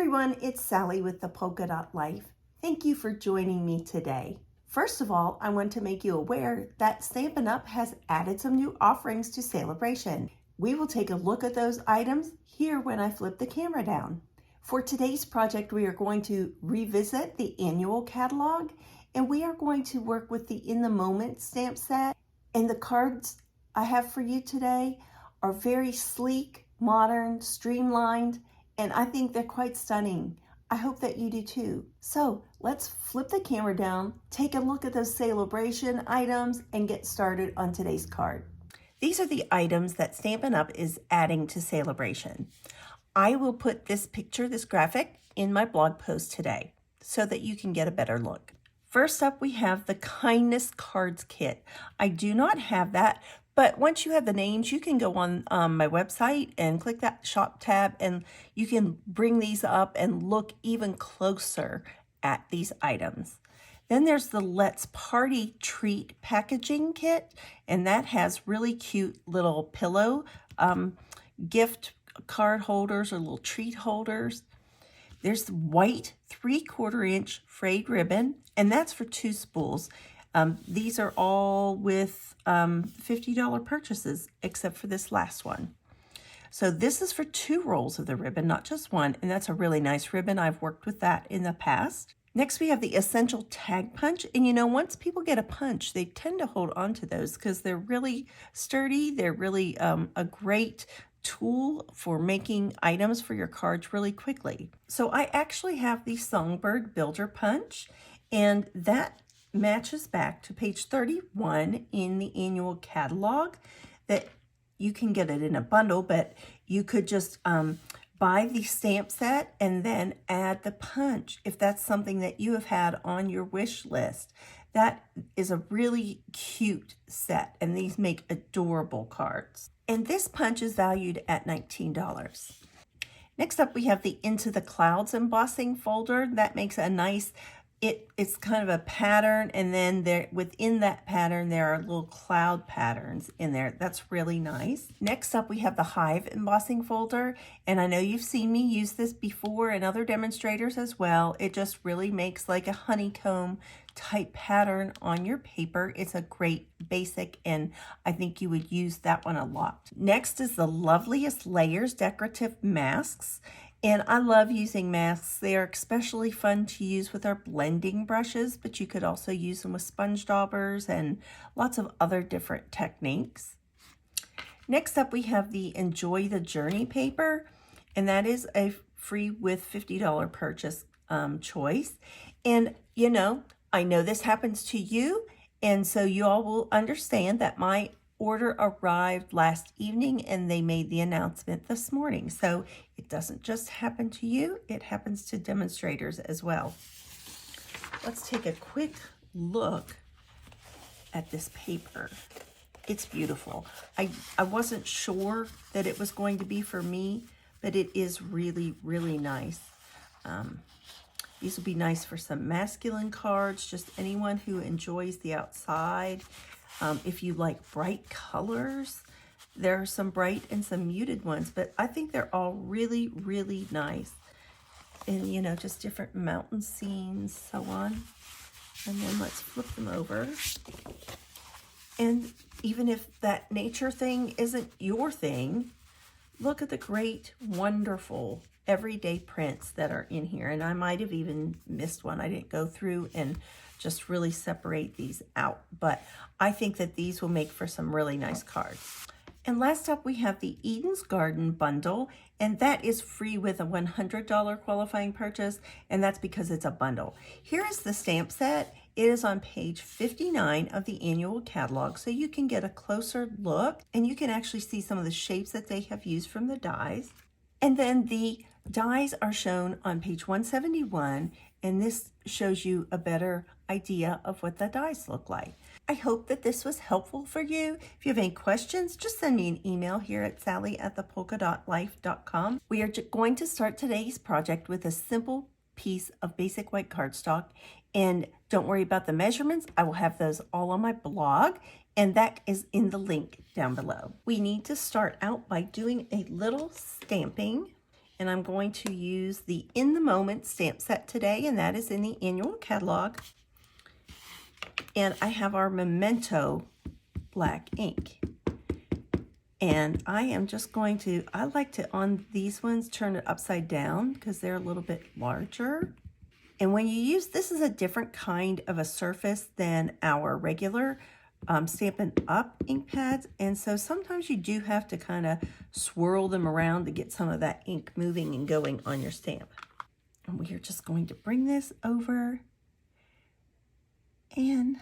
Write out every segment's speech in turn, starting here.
everyone, it's Sally with the Polka Dot Life. Thank you for joining me today. First of all, I want to make you aware that Stampin' Up! Has added some new offerings to Celebration. We will take a look at those items here when I flip the camera down. For today's project, we are going to revisit the annual catalog, and we are going to work with the In the Moment stamp set. And the cards I have for you today are very sleek, modern, streamlined, and I think they're quite stunning. I hope that you do too. So let's flip the camera down, take a look at those Celebration items, and get started on today's card. These are the items that Stampin' Up! Is adding to Celebration. I will put this picture, this graphic, in my blog post today so that you can get a better look. First up, we have the Kindness Cards Kit. I do not have that, but once you have the names, you can go on my website and click that shop tab, and you can bring these up and look even closer at these items. Then there's the Let's Party Treat Packaging Kit, and that has really cute little pillow gift card holders or little treat holders. There's the white 3/4 inch frayed ribbon, and that's for 2 spools. These are all with $50 purchases, except for this last one. So this is for 2 rolls of the ribbon, not just one, and that's a really nice ribbon. I've worked with that in the past. Next, we have the Essential Tag Punch, and you know, once people get a punch, they tend to hold on to those because they're really sturdy. They're really a great tool for making items for your cards really quickly. So I actually have the Songbird Builder Punch, and that matches back to page 31 in the annual catalog. That you can get it in a bundle, but you could just buy the stamp set and then add the punch if that's something that you have had on your wish list. That is a really cute set, and these make adorable cards. And this punch is valued at $19. Next up, we have the Into the Clouds embossing folder. That makes a nice, it's kind of a pattern, and then within that pattern there are little cloud patterns in there. That's really nice. Next up, we have the Hive embossing folder, and I know you've seen me use this before in other demonstrators as well. It just really makes like a honeycomb type pattern on your paper. It's a great basic, and I think you would use that one a lot. Next is the Loveliest Layers decorative masks. And I love using masks. They are especially fun to use with our blending brushes, but you could also use them with sponge daubers and lots of other different techniques. Next up, we have the Enjoy the Journey paper, and that is a free with $50 purchase choice. And you know, I know this happens to you, and so you all will understand that my order arrived last evening and they made the announcement this morning. So it doesn't just happen to you, it happens to demonstrators as well. Let's take a quick look at this paper. It's beautiful. I wasn't sure that it was going to be for me, but it is really, really nice. These will be nice for some masculine cards, just anyone who enjoys the outside. If you like bright colors, there are some bright and some muted ones, but I think they're all really, really nice. And, you know, just different mountain scenes, so on. And then let's flip them over. And even if that nature thing isn't your thing, look at the great, wonderful, everyday prints that are in here. And I might have even missed one. I didn't go through and just really separate these out, but I think that these will make for some really nice cards. And last up, we have the Eden's Garden bundle, and that is free with a $100 qualifying purchase, and that's because it's a bundle. Here is the stamp set. It is on page 59 of the annual catalog, so you can get a closer look, and you can actually see some of the shapes that they have used from the dies. And then the dies are shown on page 171, and this shows you a better idea of what the dies look like. I hope that this was helpful for you. If you have any questions, just send me an email here at sally@thepolkadotlife.com. We are going to start today's project with a simple piece of basic white cardstock, and don't worry about the measurements. I will have those all on my blog, and that is in the link down below. We need to start out by doing a little stamping And I'm going to use the In the Moment stamp set today, and that is in the annual catalog. And I have our Memento black ink. And I am just going to, I like to, on these ones, turn it upside down because they're a little bit larger. And when you use, this is a different kind of a surface than our regular Stampin' Up ink pads. And so sometimes you do have to kind of swirl them around to get some of that ink moving and going on your stamp. And we are just going to bring this over and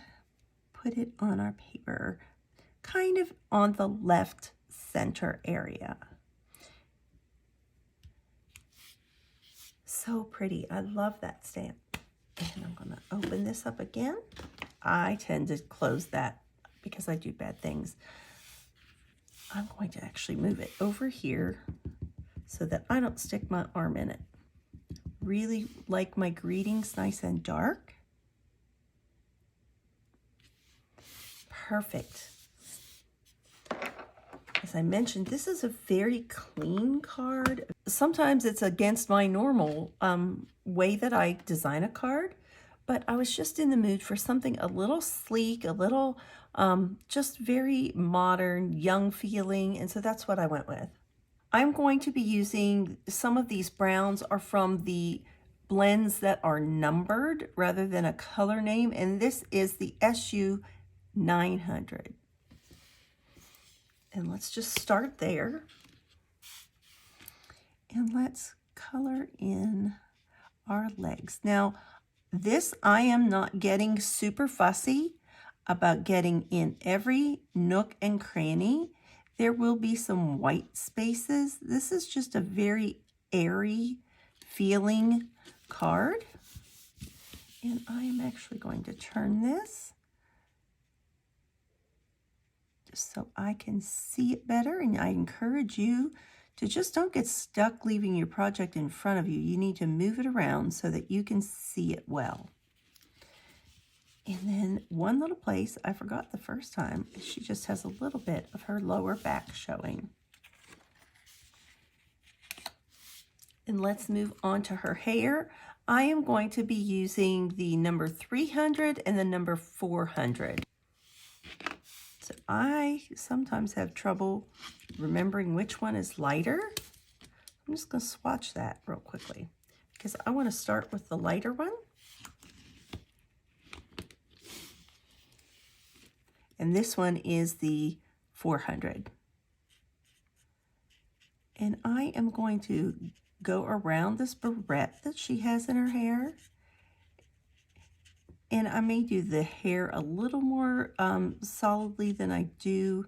put it on our paper, kind of on the left center area. So pretty. I love that stamp. And I'm going to open this up again. I tend to close that because I do bad things. I'm going to actually move it over here so that I don't stick my arm in it. Really like my greetings nice and dark. Perfect. As I mentioned, this is a very clean card. Sometimes it's against my normal way that I design a card, but I was just in the mood for something a little sleek, a little just very modern, young feeling, and so that's what I went with. I'm going to be using, some of these browns are from the blends that are numbered rather than a color name, and this is the SU 900. And let's just start there. And let's color in our legs. Now, this I am not getting super fussy about getting in every nook and cranny. There will be some white spaces. This is just a very airy feeling card. And I am actually going to turn this so I can see it better, and I encourage you to just don't get stuck leaving your project in front of you. You need to move it around so that you can see it well. And then one little place I forgot the first time, she just has a little bit of her lower back showing. And let's move on to her hair. I am going to be using the number 300 and the number 400. So I sometimes have trouble remembering which one is lighter. I'm just going to swatch that real quickly because I want to start with the lighter one. And this one is the 400. And I am going to go around this barrette that she has in her hair. And I may do the hair a little more solidly than I do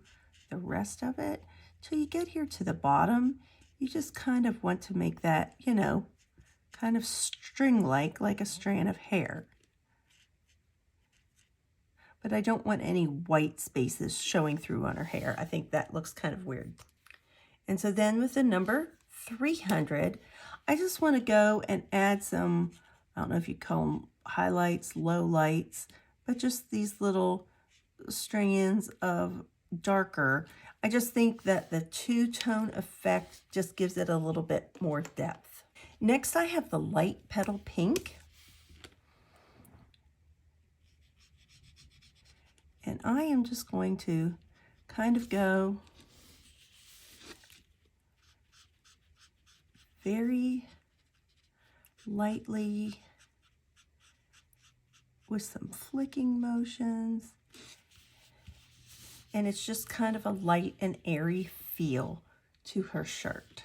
the rest of it. Till you get here to the bottom, you just kind of want to make that, you know, kind of string-like, like a strand of hair. But I don't want any white spaces showing through on her hair. I think that looks kind of weird. And so then with the number 300, I just want to go and add some, I don't know if you call them highlights, low lights, but just these little strands of darker. I just think that the two-tone effect just gives it a little bit more depth. Next, I have the light petal pink. And I am just going to kind of go very lightly with some flicking motions. And it's just kind of a light and airy feel to her shirt.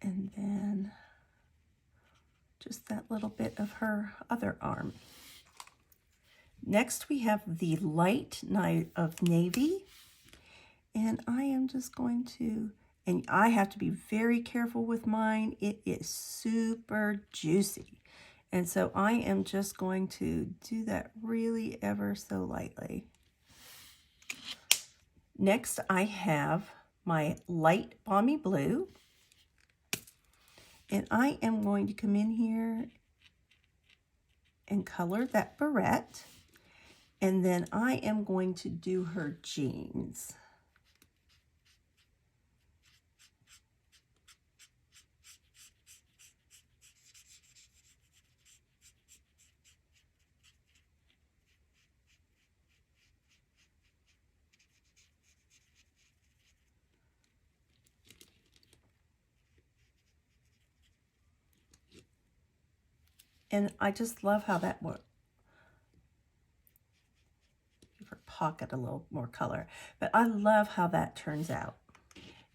And then just that little bit of her other arm. Next, we have the light night of navy. And I am just going to, and I have to be very careful with mine. It is super juicy. And so I am just going to do that really ever so lightly. Next, I have my light balmy blue. And I am going to come in here and color that barrette. And then I am going to do her jeans. And I just love how that works. Give her pocket a little more color. But I love how that turns out.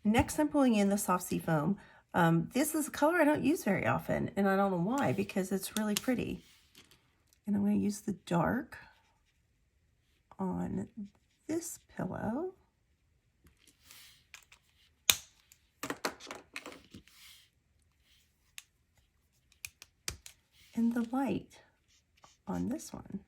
Next, I'm pulling in the soft sea foam. This is a color I don't use very often, and I don't know why, because it's really pretty. And I'm going to use the dark on this pillow. And the light on this one.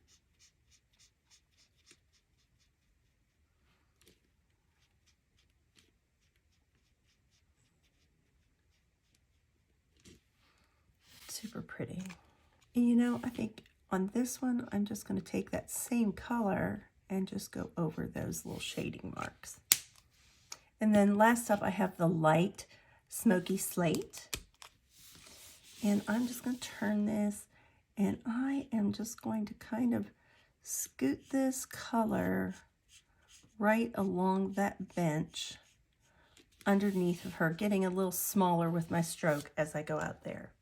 Super pretty. And you know, I think on this one, I'm just going to take that same color and just go over those little shading marks. And then last up, I have the light smoky slate. And I'm just going to turn this, and I am just going to kind of scoot this color right along that bench underneath of her, getting a little smaller with my stroke as I go out there.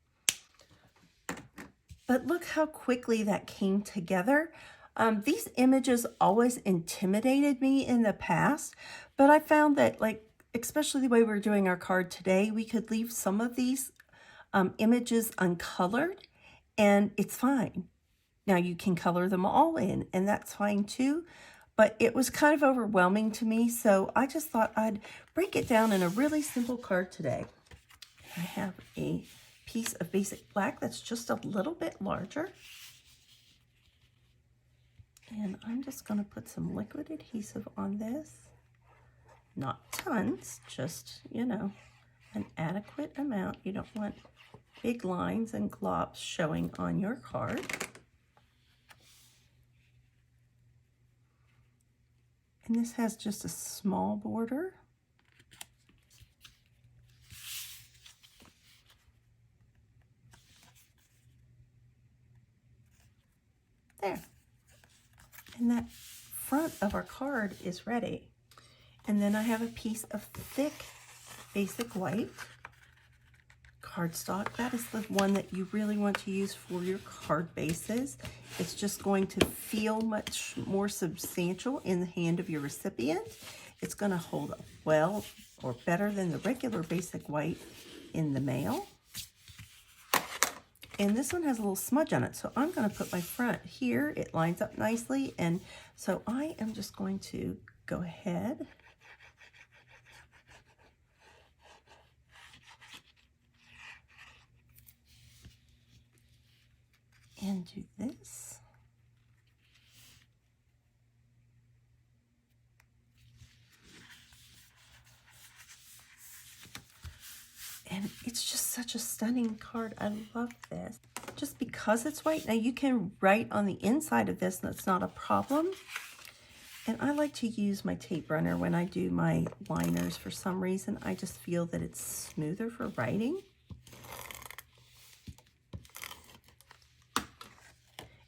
But look how quickly that came together. These images always intimidated me in the past, but I found that, like, especially the way we're doing our card today, we could leave some of these images uncolored, and it's fine. Now you can color them all in, and that's fine too, but it was kind of overwhelming to me, so I just thought I'd break it down in a really simple card today. I have a piece of basic black that's just a little bit larger, and I'm just going to put some liquid adhesive on this. Not tons, just, you know, an adequate amount. You don't want big lines and globs showing on your card. And this has just a small border. There. And that front of our card is ready. And then I have a piece of thick basic white cardstock. That is the one that you really want to use for your card bases. It's just going to feel much more substantial in the hand of your recipient. It's going to hold up well or better than the regular basic white in the mail. And this one has a little smudge on it, so I'm going to put my front here. It lines up nicely, and so I am just going to go ahead and do this. And it's just such a stunning card. I love this. Just because it's white. Now you can write on the inside of this, that's not a problem. And I like to use my tape runner when I do my liners for some reason. I just feel that it's smoother for writing.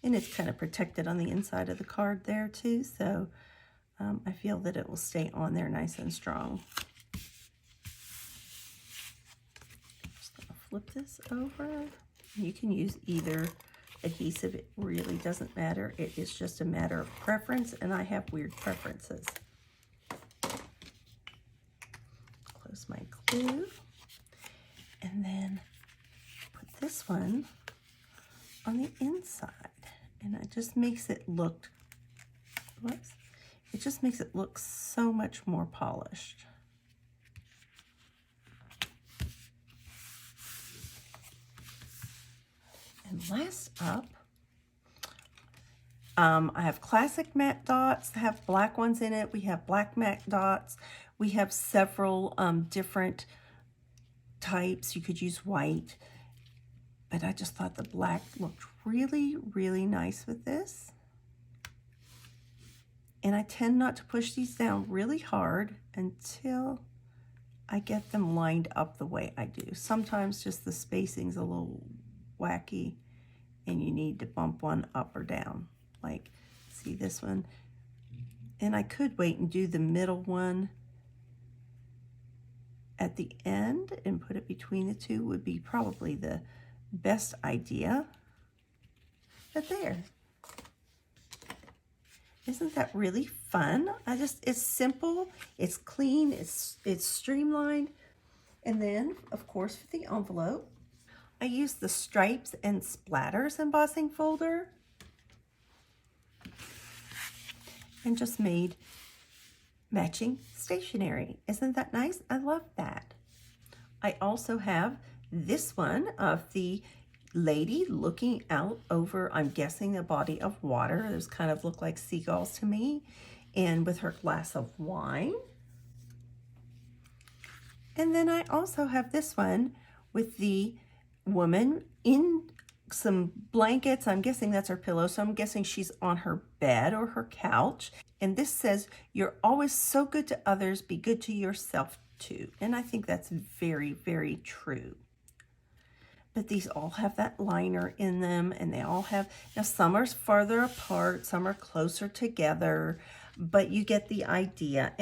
And it's kind of protected on the inside of the card there too. So I feel that it will stay on there nice and strong. Flip this over. You can use either adhesive. It really doesn't matter. It is just a matter of preference, and I have weird preferences. Close my glue, and then put this one on the inside, and it just makes it look, whoops, it just makes it look so much more polished. And last up, I have classic matte dots. I have black ones in it. We have black matte dots. We have several different types. You could use white, but I just thought the black looked really, really nice with this. And I tend not to push these down really hard until I get them lined up the way I do. Sometimes just the spacing's a little wacky and you need to bump one up or down. Like, see this one? And I could wait and do the middle one at the end and put it between the two would be probably the best idea. But there. Isn't that really fun? It's simple, it's clean, it's streamlined. And then, of course, for the envelope, I used the Stripes and Splatters embossing folder and just made matching stationery. Isn't that nice? I love that. I also have this one of the lady looking out over, I'm guessing, a body of water. Those kind of look like seagulls to me. And with her glass of wine. And then I also have this one with the woman in some blankets. I'm guessing that's her pillow, so I'm guessing she's on her bed or her couch. And this says, "You're always so good to others, be good to yourself too." And I think that's very, very true. But these all have that liner in them, and they all have, now some are farther apart, some are closer together, but you get the idea.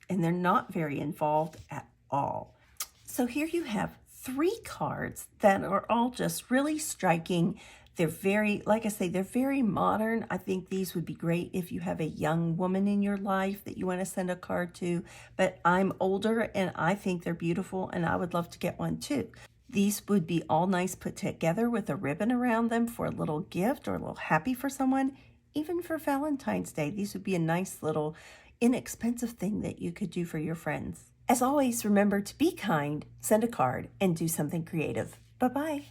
And they're not very involved at all. So here you have 3 cards that are all just really striking. They're very, like I say, they're very modern. I think these would be great if you have a young woman in your life that you want to send a card to. But I'm older and I think they're beautiful and I would love to get one too. These would be all nice put together with a ribbon around them for a little gift or a little happy for someone. Even for Valentine's Day, these would be a nice little inexpensive thing that you could do for your friends. As always, remember to be kind, send a card, and do something creative. Bye-bye.